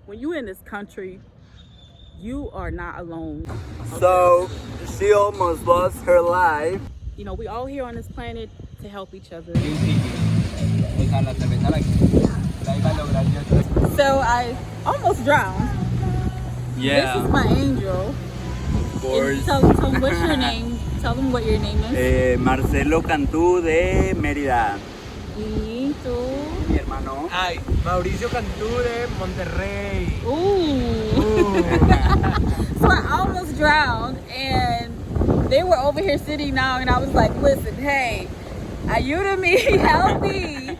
when you're in this country, you are not alone. So she almost lost her life. You know, we all here on this planet to help each other. So I almost drowned. Yeah. This is my angel. Of course. Tell them what's your name. Tell them what your name is. Marcelo Cantú de Mérida. Y tú. Mi hermano. Ay, Mauricio Cantú de Monterrey. Ooh. So I almost drowned, and they were over here sitting now, and I was like, listen, hey, ayuda me, help me.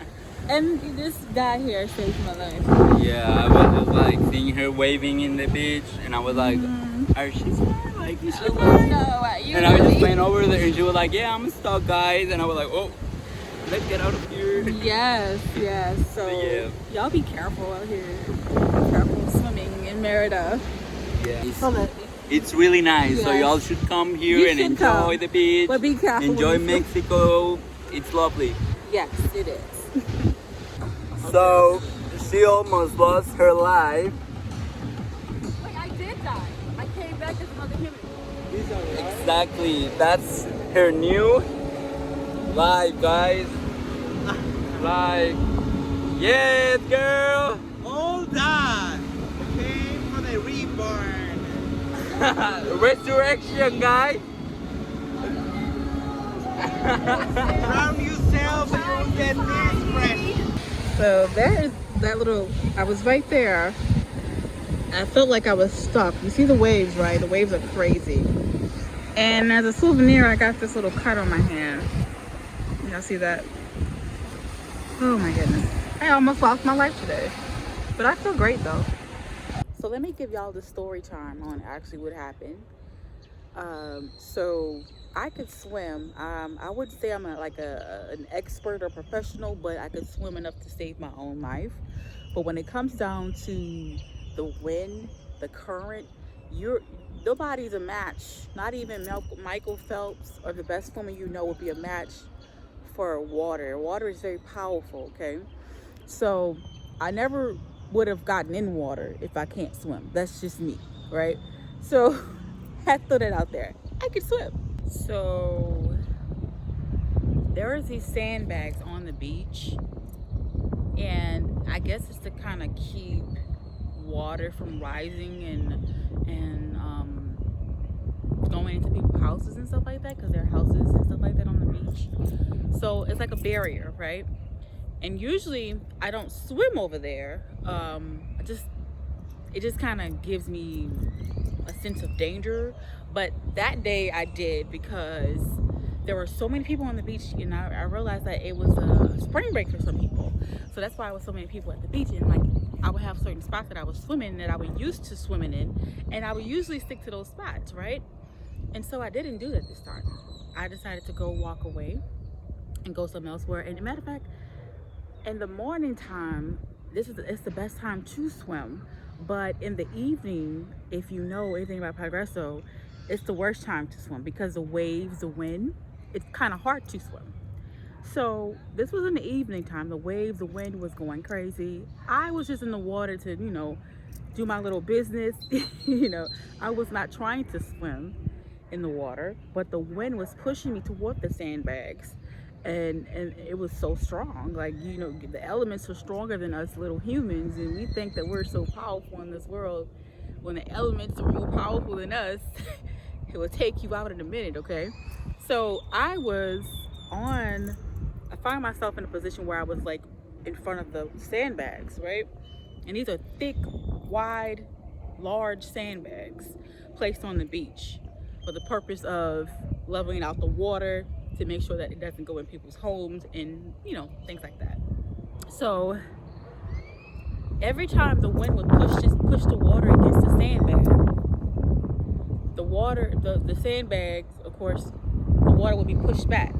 And this guy here saved my life. Yeah, I was just like seeing her waving in the beach, and I was like, are she scared? Like, is she Oh, scared? no, ayuda And I was just me. playing over there, and she was like, yeah, I'm stuck, guys. And I was like, oh, let's get out of here. Yes. So Yeah. y'all be careful out here. Be careful swimming in Merida. Yeah. So It's really nice, so Yes. y'all should come here You and should enjoy come. the beach. But be careful when Enjoy you swim. Mexico. It's lovely. Yes, it is. So she almost lost her life. Wait, I did die. I came back as another human. Exactly. That's her new life, guys. Like, yes, girl. All done. Okay, for the reborn. Resurrection, guys. Drown yourself and you will get this fresh. So there's that little, I was right there. I felt like I was stuck. You see the waves, right? The waves are crazy. And as a souvenir, I got this little cut on my hand. Y'all see that? Oh my goodness. I almost lost my life today. But I feel great though. So let me give y'all the story time on actually what happened. So I could swim. I wouldn't say I'm an expert or professional, but I could swim enough to save my own life. But when it comes down to the wind, the current, nobody's a match. Not even Michael Phelps or the best swimmer you know would be a match for water. Water is very powerful, okay? So I never would have gotten in water if I can't swim. That's just me, right? So I threw that out there. I could swim. So there is these sandbags on the beach, and I guess it's to kind of keep water from rising and going into people's houses and stuff like that, because there are houses and stuff like that on the beach. So it's like a barrier, right? And usually I don't swim over there. It just kind of gives me a sense of danger. But that day I did, because there were so many people on the beach, and I realized that it was a spring break for some people. So that's why there were so many people at the beach, and like I would have certain spots that I was swimming that I was used to swimming in, and I would usually stick to those spots, right? And so I didn't do that this time. I decided to go walk away and go somewhere elsewhere. And as a matter of fact, in the morning time, it's the best time to swim. But in the evening, if you know anything about Progreso, it's the worst time to swim because the waves, the wind, it's kind of hard to swim. So this was in the evening time. The waves, the wind was going crazy. I was just in the water to, do my little business. I was not trying to swim in the water, but the wind was pushing me toward the sandbags. And it was so strong. Like, the elements are stronger than us little humans, and we think that we're so powerful in this world. When the elements are more powerful than us, it will take you out in a minute, okay? So I find myself in a position where I was like in front of the sandbags, right? And these are thick, wide, large sandbags placed on the beach for the purpose of leveling out the water, to make sure that it doesn't go in people's homes and things like that. So every time the wind would push the water against the sandbag, the sandbags, of course, the water would be pushed back.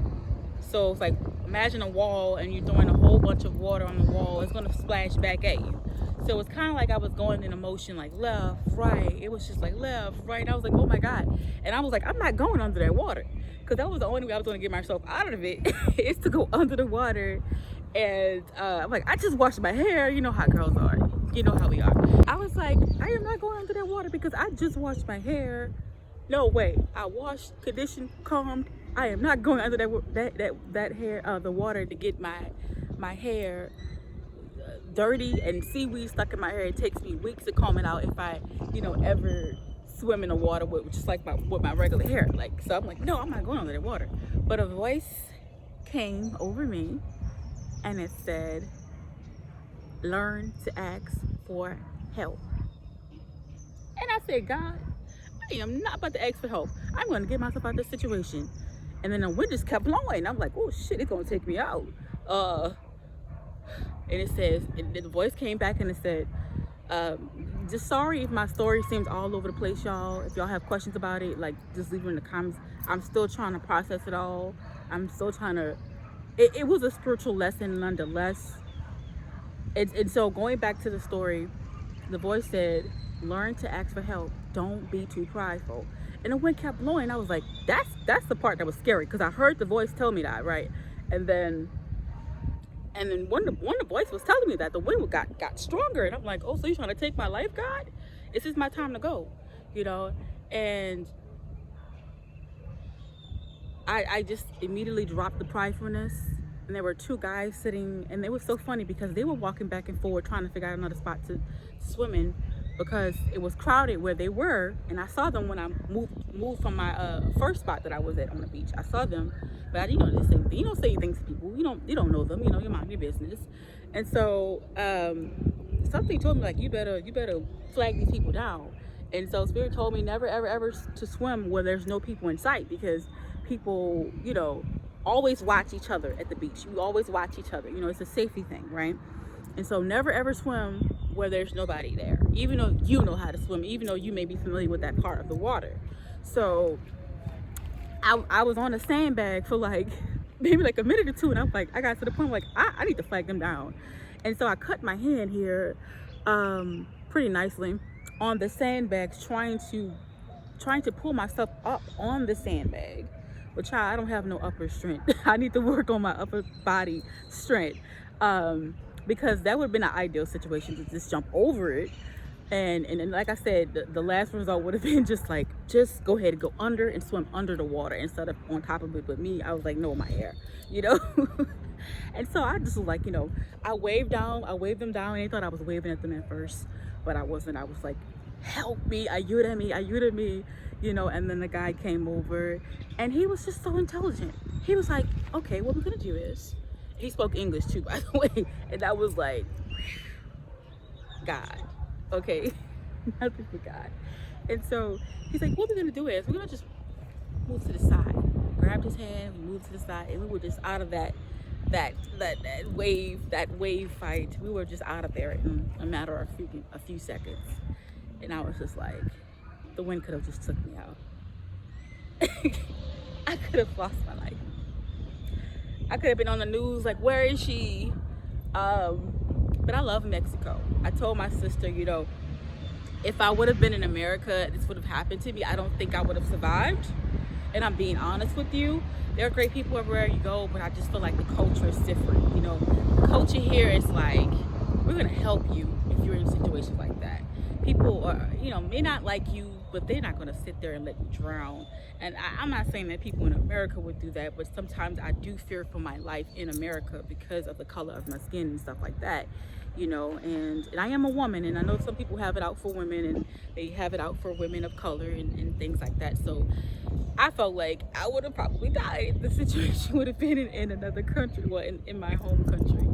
So it's like, imagine a wall and you're throwing a whole bunch of water on the wall. It's going to splash back at you. So it's kind of like I was going in a motion, like left, right. It was just like left, right. And I was like, oh my God. And I was like, I'm not going under that water, because that was the only way I was going to get myself out of it is to go under the water. And I'm like, I just washed my hair. You know how girls are. You know how we are. I was like, like, I am not going under that water because I just washed my hair. No way. I washed, conditioned, combed. I am not going under that hair, the water to get my hair dirty and seaweed stuck in my hair. It takes me weeks to comb it out if I, ever swim in the water with just like with my regular hair. Like, so I'm like, no, I'm not going under that water. But a voice came over me and it said, learn to ask for help. And I said, God, I am not about to ask for help. I'm going to get myself out of this situation. And then the wind just kept blowing. I'm like, oh shit, it's going to take me out. And it says, the voice came back and it said, just sorry if my story seems all over the place, y'all. If y'all have questions about it, like, just leave it in the comments. I'm still trying to process it all. I'm still trying to, it was a spiritual lesson nonetheless. And so going back to the story, the voice said, learn to ask for help. Don't be too prideful. And the wind kept blowing. I was like, that's the part that was scary, because I heard the voice tell me that, right? And then when the voice was telling me that, the wind got stronger. And I'm like, oh, so you're trying to take my life, God? This is my time to go, And I just immediately dropped the pridefulness. And there were two guys sitting, and it was so funny because they were walking back and forward trying to figure out another spot to swim in, because it was crowded where they were. And I saw them when I moved from my first spot that I was at on the beach. I saw them, but I didn't say anything. You don't say anything to people. You don't know them. You mind your business. And so something told me, like, you better flag these people down. And so Spirit told me never ever to swim where there's no people in sight, because people, always watch each other at the beach. You always watch each other. It's a safety thing, right? And so never ever swim where there's nobody there, even though you know how to swim, even though you may be familiar with that part of the water. So I was on a sandbag for maybe a minute or two, and I'm like, I got to the point where I need to flag them down. And so I cut my hand here pretty nicely on the sandbags, trying to pull myself up on the sandbag. But child, I don't have no upper strength. I need to work on my upper body strength, because that would have been an ideal situation to just jump over it. And like I said, the last result would have been just go ahead and go under and swim under the water instead of on top of it. But me, I was like, no, my hair, And so I just was like, I waved them down, and they thought I was waving at them at first, but I wasn't. I was like, help me, ayuda me, and then the guy came over, and he was just so intelligent. He was like, okay, what we're gonna do is, he spoke English too, by the way, and I was like, God, okay, nothing for God. And so he's like, what we're gonna do is, we're gonna just move to the side. Grabbed his hand, we moved to the side, and we were just out of that wave fight. We were just out of there in a matter of a few seconds. And I was just like, the wind could have just took me out. I could have lost my life. I could have been on the news like, where is she? But I love Mexico. I told my sister, if I would have been in America, this would have happened to me. I don't think I would have survived. And I'm being honest with you. There are great people everywhere you go, but I just feel like the culture is different. The culture here is like, we're gonna help you if you're in situations like that. People are, may not like you, but they're not gonna sit there and let you drown. And I'm not saying that people in America would do that, but sometimes I do fear for my life in America because of the color of my skin and stuff like that. And I am a woman, and I know some people have it out for women, and they have it out for women of color and things like that. So I felt like I would have probably died if the situation would have been in another country, well, in my home country.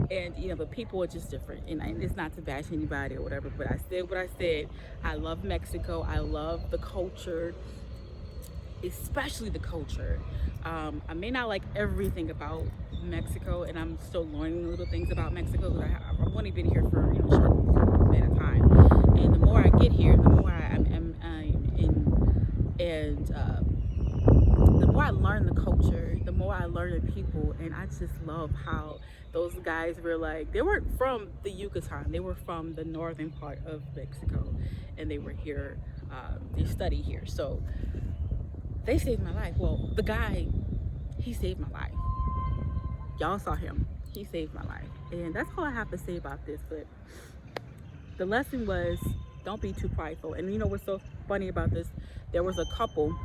And but people are just different, and it's not to bash anybody or whatever, but I said what I said. I love Mexico. I love the culture, especially the culture. I may not like everything about Mexico, and I'm still learning little things about Mexico, because I've only been here for a short amount of time. And the more I get here, the more I'm in, and the more I learn the culture, the more I learn the people. And I just love how those guys were like, they weren't from the Yucatan, they were from the northern part of Mexico, and they were here, they study here. So they saved my life. Well, the guy, he saved my life. Y'all saw him. He saved my life. And that's all I have to say about this. But the lesson was, don't be too prideful. And you know what's so funny about this? There was a couple,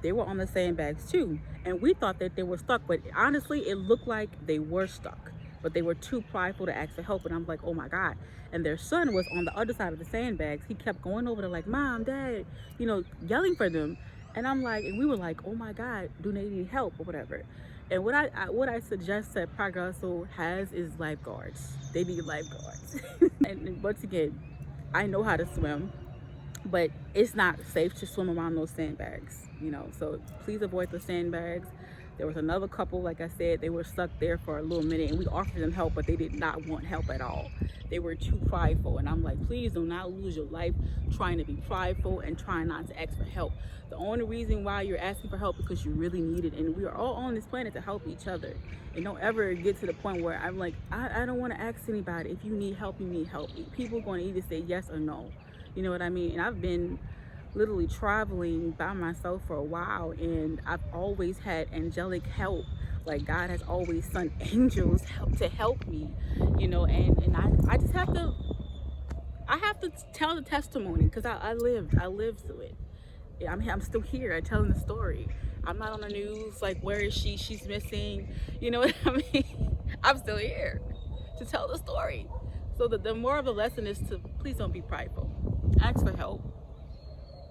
they were on the sandbags too, and we thought that they were stuck, but honestly it looked like they were stuck, but they were too prideful to ask for help. And I'm like, oh my God. And their son was on the other side of the sandbags. He kept going over there like, Mom, Dad, you know, yelling for them. And I'm like, and we were like, oh my God, do they need help or whatever? And what I suggest that Progresso has is lifeguards. They need lifeguards. And once again, I know how to swim, but it's not safe to swim around those sandbags, you know, so please avoid the sandbags. There was another couple, like I said, they were stuck there for a little minute, and we offered them help, but they did not want help at all. They were too prideful, and I'm like, please do not lose your life trying to be prideful and trying not to ask for help. The only reason why you're asking for help is because you really need it, and we are all on this planet to help each other. And don't ever get to the point where I'm like, I don't want to ask anybody. If you need help, you need help. People are going to either say yes or no. You know what I mean? And I've been literally traveling by myself for a while, and I've always had angelic help. Like God has always sent angels to help me, you know, and I just have to tell the testimony, because I lived through it. I'm still here telling the story. I'm not on the news like, where is she? She's missing. You know what I mean? I'm still here to tell the story. So the moral of the lesson is to please don't be prideful. Ask for help,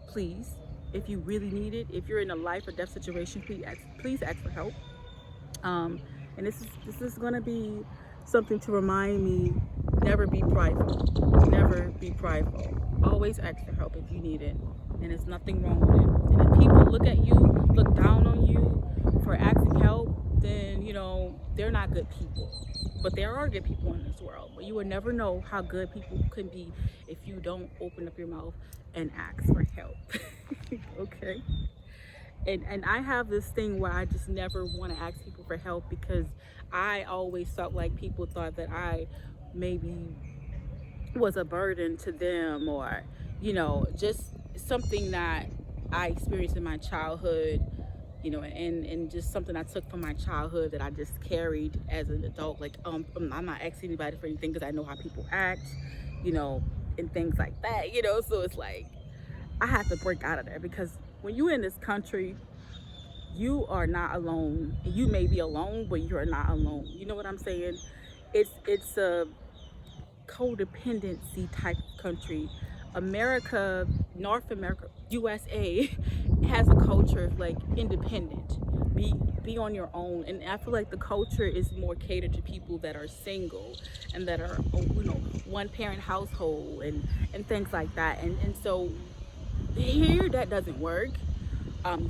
please. If you really need it, if you're in a life or death situation, please ask for help. And this is gonna be something to remind me: never be prideful. Never be prideful. Always ask for help if you need it, and there's nothing wrong with it. And if people look at you, look down on you for asking help, then you know they're not good people. But there are good people in this world. But you will never know how good people can be if you don't open up your mouth and ask for help. Okay? And I have this thing where I just never want to ask people for help, because I always felt like people thought that I maybe was a burden to them, or, you know, just something that I experienced in my childhood, you know, and just something I took from my childhood that I just carried as an adult. Like, I'm not asking anybody for anything because I know how people act, you know, and things like that, you know. So it's like, I have to break out of there, because when you're in this country, you are not alone. You may be alone, but you're not alone. You know what I'm saying? It's a codependency type of country. America, North America, USA has a culture of like independent, be on your own. And I feel like the culture is more catered to people that are single and that are, you know, one parent household and things like that. And so here that doesn't work.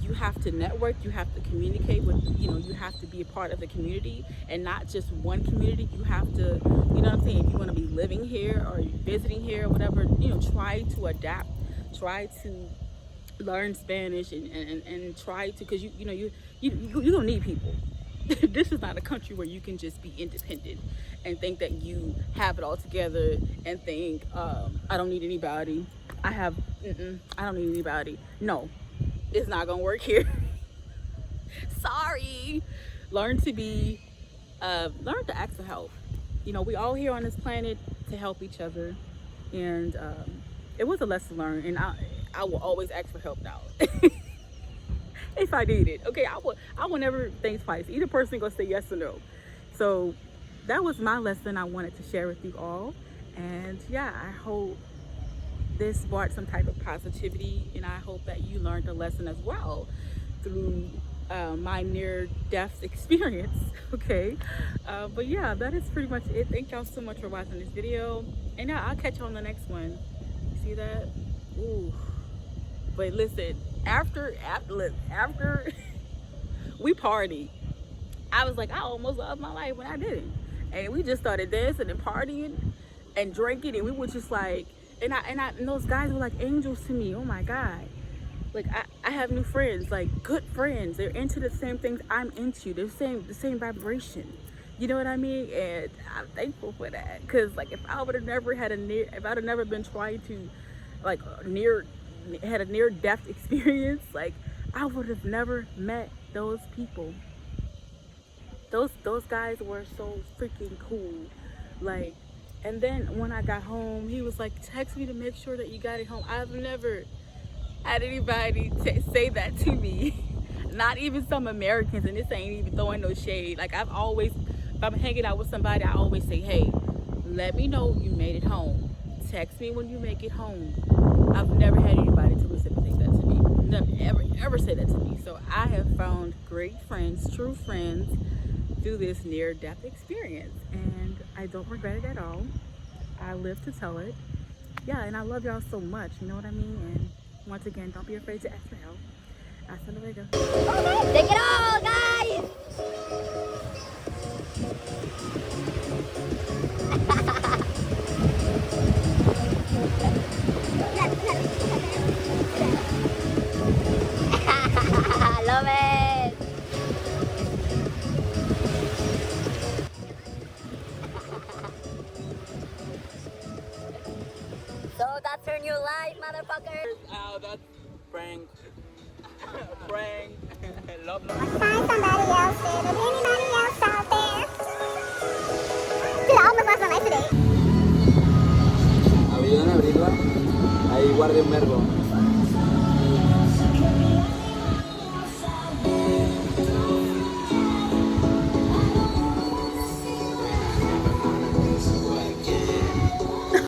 You have to network, you have to communicate with, you know, you have to be a part of the community, and not just one community. You have to, you know what I'm saying, if you want to be living here or visiting here or whatever, you know, try to adapt, try to learn Spanish and try to, because you don't need people. This is not a country where you can just be independent and think that you have it all together and think, I don't need anybody. I don't need anybody. No. It's not gonna work here. Sorry. Learn to ask for help. You know, we all here on this planet to help each other, and it was a lesson learned. And I will always ask for help now. If I need it, okay. I will never think twice. Either person gonna say yes or no. So that was my lesson I wanted to share with you all, and yeah, I hope this brought some type of positivity, and I hope that you learned a lesson as well through my near-death experience. Okay, but yeah, that is pretty much it. Thank y'all so much for watching this video, and I'll catch you on the next one. See that? Ooh. But listen, after we partied, I was like, I almost lost my life when I didn't. And we just started dancing and partying and drinking, and we were just like, and those guys were like angels to me. Oh my God. Like I have new friends, like good friends. They're into the same things I'm into. They're the same vibration. You know what I mean? And I'm thankful for that. Cause like if I would have never been trying to like had a near death experience, like I would have never met those people. Those guys were so freaking cool. Like, And then when I got home, he was like, text me to make sure that you got it home. I've never had anybody say that to me. Not even some Americans, and this ain't even throwing no shade. Like I've always, if I'm hanging out with somebody, I always say, hey, let me know you made it home. Text me when you make it home. I've never had anybody to reciprocate that to me. Never, ever say that to me. So I have found great friends, true friends, through this near-death experience. And I don't regret it at all. I live to tell it. Yeah, and I love y'all so much, you know what I mean? And once again, don't be afraid to ask for help. Hasta luego. Take it all, guys! Love it! So that's her new life, motherfuckers! Oh, that's prank. Prank. Love. Find somebody else, there. There's anybody else out there? Dude, I almost lost my life today. ¿Ayudan a abrirla? Ahí guardé un verbo.